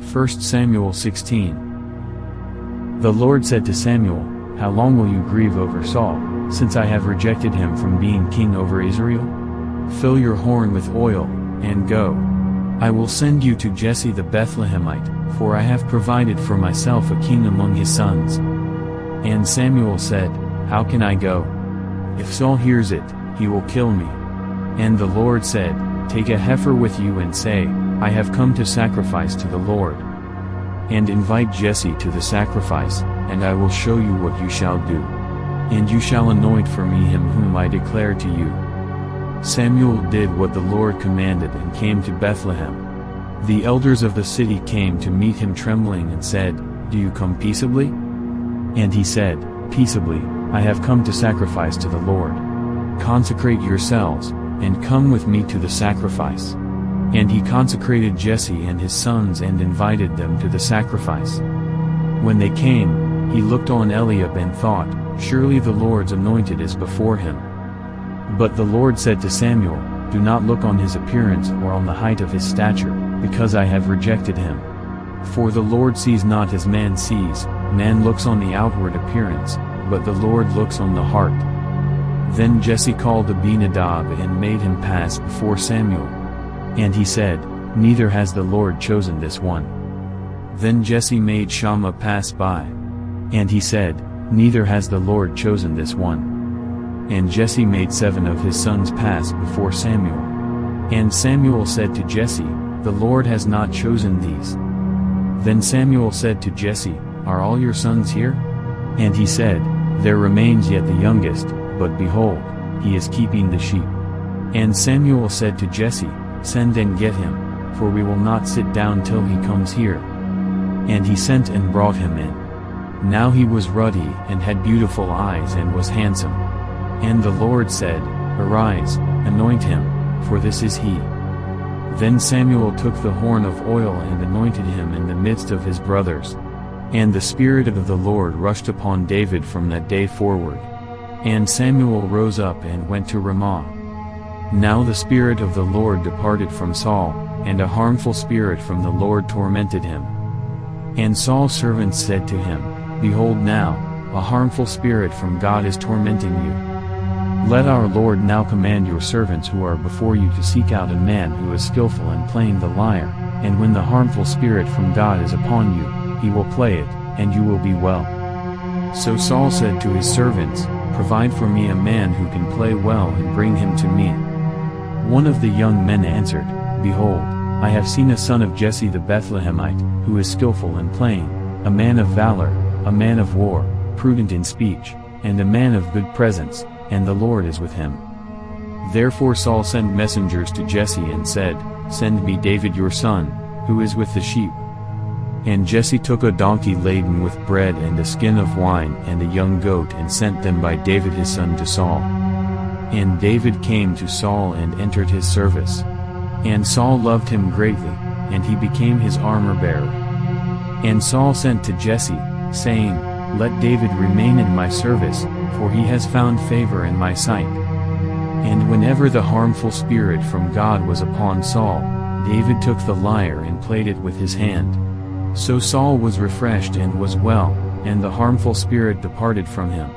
1 Samuel 16. The Lord said to Samuel, "How long will you grieve over Saul, since I have rejected him from being king over Israel? Fill your horn with oil, and go. I will send you to Jesse the Bethlehemite, for I have provided for myself a king among his sons." And Samuel said, "How can I go? If Saul hears it, he will kill me." And the Lord said, "Take a heifer with you and say, I have come to sacrifice to the Lord. And invite Jesse to the sacrifice, and I will show you what you shall do. And you shall anoint for me him whom I declare to you." Samuel did what the Lord commanded and came to Bethlehem. The elders of the city came to meet him trembling and said, "Do you come peaceably?" And he said, "Peaceably, I have come to sacrifice to the Lord. Consecrate yourselves, and come with me to the sacrifice." And he consecrated Jesse and his sons and invited them to the sacrifice. When they came, he looked on Eliab and thought, "Surely the Lord's anointed is before him." But the Lord said to Samuel, "Do not look on his appearance or on the height of his stature, because I have rejected him. For the Lord sees not as man sees, man looks on the outward appearance, but the Lord looks on the heart." Then Jesse called Abinadab and made him pass before Samuel. And he said, "Neither has the Lord chosen this one." Then Jesse made Shammah pass by. And he said, "Neither has the Lord chosen this one." And Jesse made 7 of his sons pass before Samuel. And Samuel said to Jesse, "The Lord has not chosen these." Then Samuel said to Jesse, "Are all your sons here?" And he said, "There remains yet the youngest, but behold, he is keeping the sheep." And Samuel said to Jesse, "Send and get him, for we will not sit down till he comes here." And he sent and brought him in. Now he was ruddy and had beautiful eyes and was handsome. And the Lord said, "Arise, anoint him, for this is he." Then Samuel took the horn of oil and anointed him in the midst of his brothers. And the Spirit of the Lord rushed upon David from that day forward. And Samuel rose up and went to Ramah. Now the Spirit of the Lord departed from Saul, and a harmful spirit from the Lord tormented him. And Saul's servants said to him, "Behold now, a harmful spirit from God is tormenting you. Let our Lord now command your servants who are before you to seek out a man who is skillful in playing the lyre, and when the harmful spirit from God is upon you, he will play it, and you will be well." So Saul said to his servants, "Provide for me a man who can play well and bring him to me." One of the young men answered, "Behold, I have seen a son of Jesse the Bethlehemite, who is skillful in playing, a man of valor, a man of war, prudent in speech, and a man of good presence, and the Lord is with him." Therefore Saul sent messengers to Jesse and said, "Send me David your son, who is with the sheep." And Jesse took a donkey laden with bread and a skin of wine and a young goat and sent them by David his son to Saul. And David came to Saul and entered his service. And Saul loved him greatly, and he became his armor-bearer. And Saul sent to Jesse, saying, "Let David remain in my service, for he has found favor in my sight." And whenever the harmful spirit from God was upon Saul, David took the lyre and played it with his hand. So Saul was refreshed and was well, and the harmful spirit departed from him.